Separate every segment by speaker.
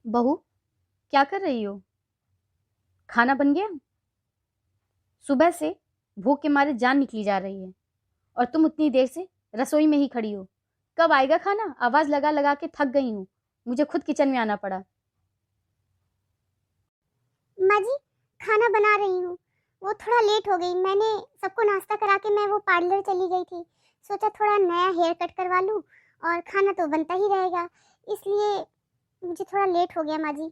Speaker 1: बहू, क्या कर रही हो? खाना बन गया? सुबह से भूख के मारे जान निकली जा रही है और तुम उतनी देर से रसोई में ही खड़ी हो। कब आएगा खाना? आवाज लगा लगा के थक गई हूँ। मुझे खुद किचन में आना पड़ा।
Speaker 2: माँ जी, खाना बना रही हूँ। वो थोड़ा लेट हो गई। मैंने सबको नाश्ता करा के मैं वो पार्लर चली गई थी। सोचा थोड़ा नया हेयर कट करवा लूँ और खाना तो बनता ही रहेगा, इसलिए मुझे थोड़ा लेट हो गया माँ जी।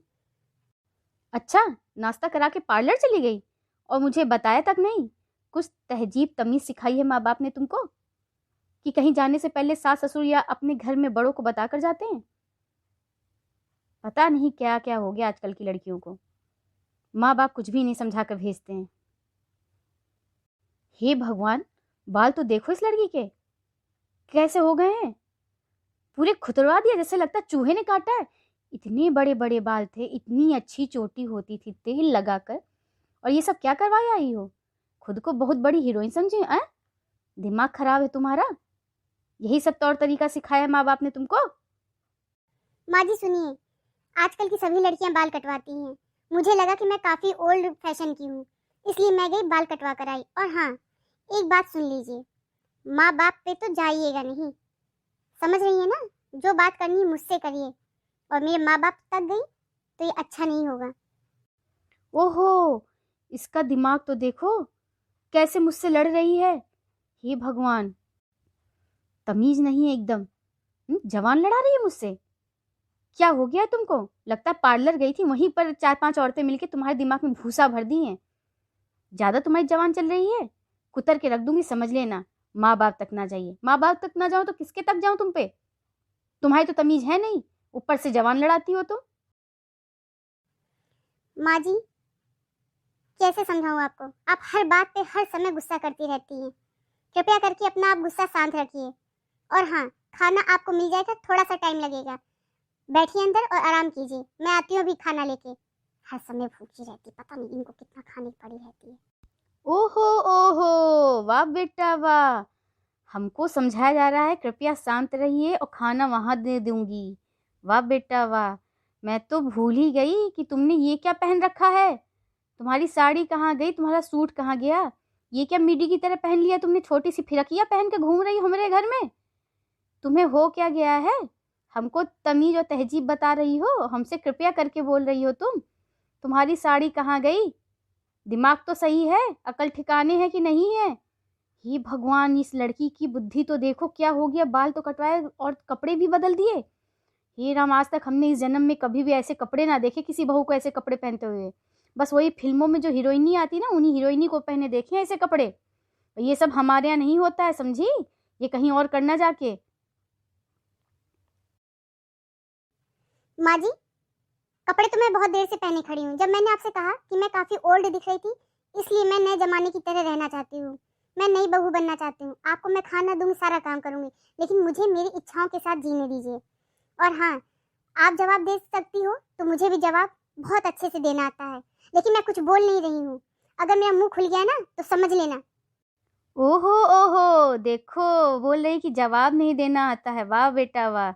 Speaker 1: अच्छा, नाश्ता करा के पार्लर चली गई और मुझे बताया तक नहीं? कुछ तहजीब तमीज सिखाई है माँ बाप ने तुमको कि कहीं जाने से पहले सास ससुर या अपने घर में बड़ों को बता कर जाते हैं? पता नहीं क्या क्या हो गया आजकल की लड़कियों को। माँ बाप कुछ भी नहीं समझा कर भेजते हैं। हे भगवान, बाल तो देखो इस लड़की के कैसे हो गए हैं। पूरे खुतरवा दिया, जैसे लगता है चूहे ने काटा है। इतने बड़े बड़े बाल थे, इतनी अच्छी चोटी होती थी तेल लगाकर, और ये सब क्या करवाया आई हो? खुद को बहुत बड़ी हीरोइन समझे? दिमाग खराब है तुम्हारा। यही सब तौर तरीका सिखाया है माँ बाप ने तुमको?
Speaker 2: माँ जी सुनिए, आजकल की सभी लड़कियां बाल कटवाती हैं। मुझे लगा कि मैं काफ़ी ओल्ड फैशन की हूँ, इसलिए मैं गई बाल कटवा कर आई। और हाँ, एक बात सुन लीजिए, माँ बाप पे तो जाइएगा नहीं। समझ रही है ना? जो बात करनी है मुझसे करिए, और मेरे माँ बाप तक गई तो ये अच्छा नहीं होगा।
Speaker 1: ओहो, इसका दिमाग तो देखो कैसे मुझसे लड़ रही है। हे भगवान, तमीज नहीं है एकदम। जवान लड़ा रही है मुझसे। क्या हो गया है तुमको? लगता है पार्लर गई थी, वहीं पर चार पांच औरतें मिलके तुम्हारे दिमाग में भूसा भर दी हैं। ज्यादा तुम्हारी जवान चल रही है। कुतर के रख दूंगी, समझ लेना। माँ बाप तक ना जाइए। माँ बाप तक ना जाऊं तो किसके तक जाऊं तुम पे? तुम्हारी तो तमीज है नहीं, ऊपर से जवान लड़ाती हो तुम।
Speaker 2: माँ जी, कैसे समझाऊं आपको? आप हर बात पे हर समय गुस्सा करती रहती हैं। कृपया करके अपना आप गुस्सा शांत रखिए। और हाँ, खाना आपको मिल जाएगा, थोड़ा सा टाइम लगेगा। बैठिए अंदर और आराम कीजिए, मैं आती हूँ अभी खाना लेके। हर समय भूखी रहती, पता नहीं इनको कितना खाने की पड़ी रहती है।
Speaker 1: ओहो ओहो, वाह बेटा वाह। हमको समझाया जा रहा है कृपया शांत रहिए और खाना वहां दे दूंगी। वाह बेटा वाह। मैं तो भूल ही गई कि तुमने ये क्या पहन रखा है। तुम्हारी साड़ी कहाँ गई? तुम्हारा सूट कहाँ गया? ये क्या मिडी की तरह पहन लिया तुमने? छोटी सी फिरकिया पहन के घूम रही हो मेरे घर में। तुम्हें हो क्या गया है? हमको तमीज और तहजीब बता रही हो, हमसे कृपया करके बोल रही हो तुम? तुम्हारी साड़ी कहाँ गई? दिमाग तो सही है, अकल ठिकाने है कि नहीं है? हे भगवान, इस लड़की की बुद्धि तो देखो क्या हो गया। बाल तो कटवाए और कपड़े भी बदल दिए। हे राम, आज तक हमने इस जन्म में कभी भी ऐसे कपड़े ना देखे, किसी बहू को ऐसे कपड़े पहनते हुए। बस वही फिल्मों में जो हीरोइनी आती ना, उन्हीं हीरोइनी को पहने देखे हैं ऐसे कपड़े। ये सब हमारे यहाँ नहीं होता है, समझी? ये कहीं और करना जाके।
Speaker 2: माँ जी, कपड़े तो मैं बहुत देर से पहने खड़ी हूँ। जब मैंने आपसे कहा कि मैं काफ़ी ओल्ड दिख रही थी, इसलिए मैं नए ज़माने की तरह रहना चाहती हूँ। मैं नई बहू बनना चाहती हूँ। आपको मैं खाना दूँगी, सारा काम करूँगी, लेकिन मुझे मेरी इच्छाओं के साथ जीने दीजिए। और हाँ, आप जवाब दे सकती हो तो मुझे भी जवाब बहुत अच्छे से देना आता है, लेकिन मैं कुछ बोल नहीं रही हूँ। अगर मेरा मुंह खुल गया ना तो समझ लेना।
Speaker 1: ओहो ओहो, देखो बोल रही कि जवाब नहीं देना आता है। वाह बेटा वाह,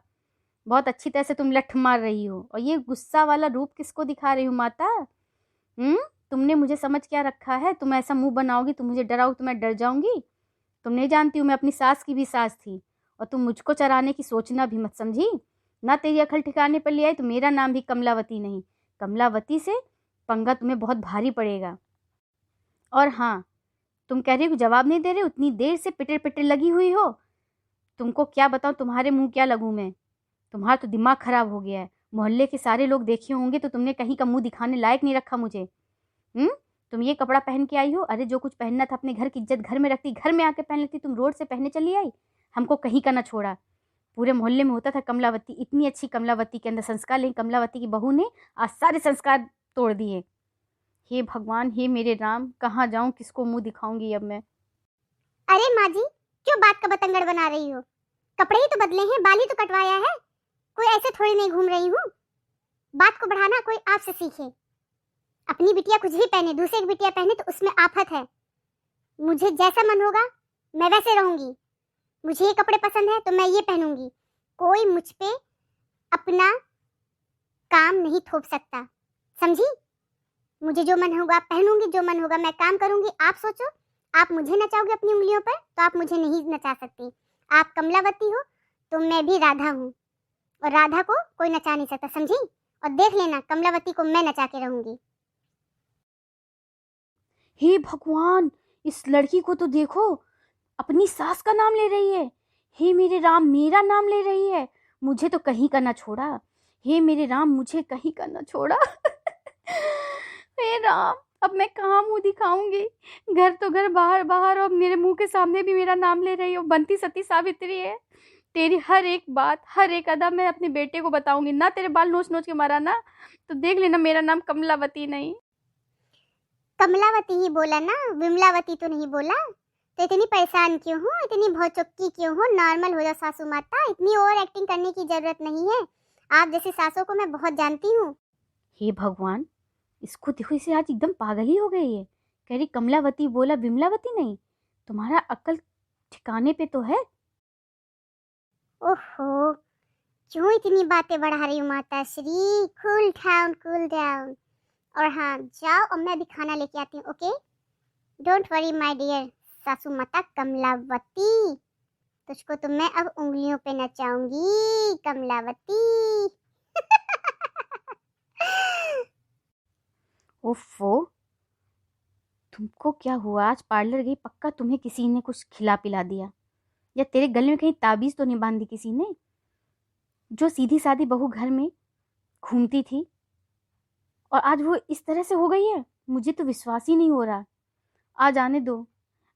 Speaker 1: बहुत अच्छी तरह से तुम लठ मार रही हो। और ये गुस्सा वाला रूप किसको दिखा रही हो माता? हम्म, तुमने मुझे समझ क्या रखा है? तुम ऐसा मुंह बनाओगी, तुम मुझे डराओगी तो मैं डर जाऊंगी? तुम नहीं जानती हूँ मैं अपनी सास की भी सास थी। और तुम मुझको चराने की सोचना भी मत, समझी ना? तेरी अकल ठिकाने पर ले आई तो मेरा नाम भी कमलावती नहीं। कमलावती से पंगा तुम्हें बहुत भारी पड़ेगा। और हाँ, तुम कह रही हो कि जवाब नहीं दे रहे, उतनी देर से पिटर पिटर लगी हुई हो। तुमको क्या बताऊँ, तुम्हारे मुंह क्या लगूं मैं? तुम्हारा तो दिमाग खराब हो गया है। मोहल्ले के सारे लोग देखे होंगे तो तुमने कहीं का मुंह दिखाने लायक नहीं रखा मुझे। हम्म, तुम ये कपड़ा पहन के आई हो। अरे जो कुछ पहनना था अपने घर की इज्जत घर में रखती, घर में आके पहन लेती। तुम रोड से पहने चली आई, हमको कहीं का ना छोड़ा। पूरे मोहल्ले में होता था कमलावती, इतनी अच्छी कमलावती के अंदर संस्कार, लेकिन कमलावती की बहू ने आज सारे संस्कार तोड़ दिए। हे भगवान, हे मेरे राम, कहाँ जाऊं, किसको मुंह दिखाऊंगी अब मैं?
Speaker 2: अरे माँ जी, क्यों बात का बतंगड़ बना रही हो? कपड़े ही तो बदले हैं, बाल ही तो कटवाया है। कोई ऐसे थोड़ी नहीं घूम रही हूँ। बात को बढ़ाना कोई आपसे सीखे। अपनी बिटिया कुछ भी पहने, दूसरे की बिटिया पहने तो उसमें आफत है। मुझे जैसा मन होगा मैं वैसे रहूंगी। मुझे ये कपड़े पसंद है तो मैं ये पहनूंगी। कोई मुझ पे अपना काम नहीं थोप सकता, समझी? मुझे जो मन होगा पहनूंगी, जो मन होगा मैं काम करूंगी। आप सोचो, आप मुझे नचाओगे अपनी उंगलियों पर तो आप मुझे नहीं नचा सकती। आप कमलावती हो तो मैं भी राधा हूँ, और राधा को कोई नचा नहीं सकता, समझी? और देख लेना, कमलावती को मैं नचा के रहूंगी।
Speaker 1: हे भगवान, इस लड़की को तो देखो, अपनी सास का नाम ले रही है। हे मेरे राम, मेरा नाम ले रही है। मुझे तो कहीं का ना छोड़ा। हे मेरे राम, मुझे कहीं का ना छोड़ा। हे राम, अब मैं कहाँ मुंह दिखाऊंगी? घर तो घर, बाहर बाहर, और मेरे मुंह के सामने भी मेरा नाम ले रही हो। बनती सती सावित्री है। तेरी हर एक बात, हर एक अदा मैं अपने बेटे को बताऊंगी ना। तेरे बाल नोच नोच के मारा ना, तो देख लेना, मेरा नाम कमलावती नहीं।
Speaker 2: कमलावती ही बोला ना, विमलावती तो नहीं बोला। तो इतनी परेशान क्यों हो, इतनी भौचक्की क्यों हो? नॉर्मल हो जाओ सासू माता, इतनी ओवर एक्टिंग करने की जरूरत नहीं है। आप जैसी सासों को मैं बहुत जानती हूँ।
Speaker 1: हे भगवान, इसको देखो, इसे आज एकदम पागल ही हो गई है। कह रही कमलावती बोला, विमलावती नहीं। तुम्हारा अक्ल ठिकाने पे तो है?
Speaker 2: ओहो, क्यों इतनी बातें बढ़ा रही हूँ माता Shri? Cool down, cool down. और हाँ, जाओ, और मैं भी खाना लेके आती हूँ, okay? Don't worry my dear सासू माता कमलावती, तुझको तो मैं अब उंगलियों पे नचाऊंगी, कमलावती।
Speaker 1: ओफो, तुमको क्या हुआ? आज पार्लर गई, पक्का तुम्हें किसी ने कुछ खिला पिला दिया, या तेरे गले में कहीं ताबीज तो नहीं बांध दी किसी ने? जो सीधी सादी बहू घर में घूमती थी, और आज वो इस तरह से हो गई है। मुझे तो विश्वास ही नहीं हो रहा। आज आने दो,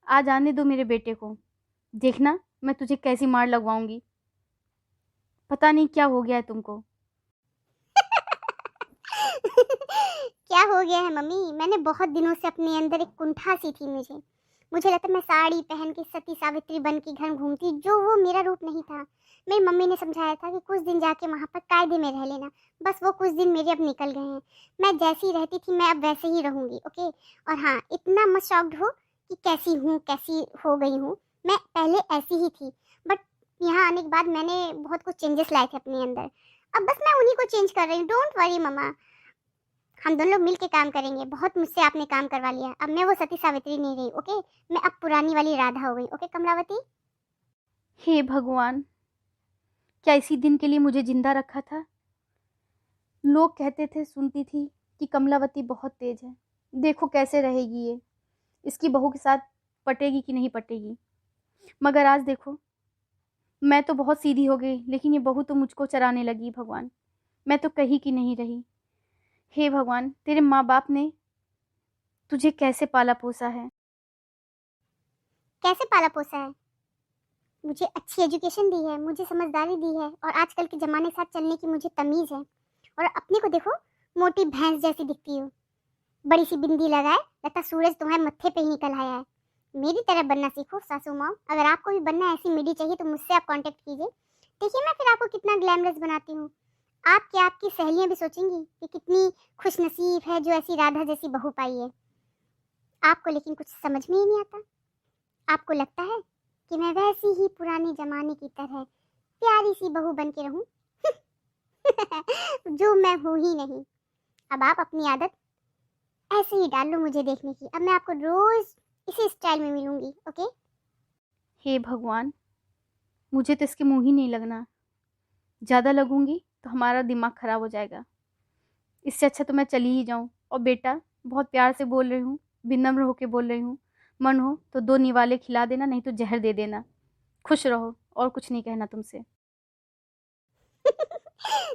Speaker 1: आज आने दो मेरे बेटे को। देखना मैं तुझे कैसी मार लगवाऊंगी। पता नहीं क्या हो गया है तुमको।
Speaker 2: क्या हो गया है मम्मी? मैंने बहुत दिनों से अपने अंदर एक कुंठा सी थी। मुझे लगता मैं साड़ी पहन के सती सावित्री बन के घर घूमती, जो वो मेरा रूप नहीं था। मेरी मम्मी ने समझाया था कि कुछ दिन जाके वहाँ पर कायदे में रह लेना। बस वो कुछ दिन मेरे अब निकल गए हैं। मैं जैसी रहती थी मैं अब वैसे ही रहूँगी, ओके? और हाँ, इतना मत शॉक्ड हो कि कैसी हूँ, कैसी हो गई हूँ। मैं पहले ऐसी ही थी, बट यहाँ आने के बाद मैंने बहुत कुछ चेंजेस लाए थे अपने अंदर। अब बस मैं उन्हीं को चेंज कर रही हूँ। डोंट वरी मम्मा, हम दोनों लोग मिल के काम करेंगे। बहुत मुझसे आपने काम करवा लिया। अब मैं वो सती सावित्री नहीं रही, ओके? मैं अब पुरानी वाली राधा हो गई, ओके कमलावती?
Speaker 1: हे भगवान, क्या इसी दिन के लिए मुझे जिंदा रखा था? लोग कहते थे, सुनती थी कि कमलावती बहुत तेज है, देखो कैसे रहेगी ये, इसकी बहू के साथ पटेगी कि नहीं पटेगी। मगर आज देखो, मैं तो बहुत सीधी हो गई, लेकिन ये बहू तो मुझको चराने लगी। भगवान, मैं तो कहीं की नहीं रही। हे भगवान, तेरे माँ बाप ने तुझे कैसे पाला पोसा है?
Speaker 2: कैसे पाला पोसा है? मुझे अच्छी एजुकेशन दी है, मुझे समझदारी दी है, और आजकल के ज़माने के साथ चलने की मुझे तमीज़ है। और अपने को देखो, मोटी भैंस जैसी दिखती हो, बड़ी सी बिंदी लगाए, लगता सूरज तुम्हारे मत्थे पे ही निकल आया है। मेरी तरह बनना सीखो सासू माँ। अगर आपको भी बनना ऐसी मिडी चाहिए तो मुझसे आप कांटेक्ट कीजिए। देखिए मैं फिर आपको कितना ग्लैमरस बनाती हूँ। आप क्या, आपकी सहेलियाँ भी सोचेंगी कि कितनी खुशनसीब है जो ऐसी राधा जैसी बहू पाई है। आपको लेकिन कुछ समझ में ही नहीं आता। आपको लगता है कि मैं वैसी ही पुराने जमाने की तरह प्यारी सी बहू बन के रहूं, जो मैं हूं ही नहीं। अब आप अपनी आदत ऐसे ही डाल लो मुझे देखने की। अब मैं आपको रोज इसी स्टाइल में मिलूंगी, ओके?
Speaker 1: हे भगवान, मुझे तो इसके मुंह ही नहीं लगना। ज़्यादा लगूंगी तो हमारा दिमाग खराब हो जाएगा। इससे अच्छा तो मैं चली ही जाऊं। और बेटा, बहुत प्यार से बोल रही हूँ, विनम्र होके बोल रही हूँ, मन हो तो 2 निवाले खिला देना, नहीं तो जहर दे देना। खुश रहो, और कुछ नहीं कहना तुमसे।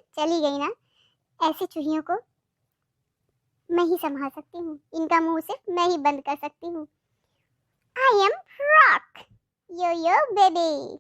Speaker 2: चली गई ना? ऐसी चूहियों को मैं ही संभाल सकती हूँ, इनका मुंह सिर्फ मैं ही बंद कर सकती हूँ। I am rock, yo yo baby.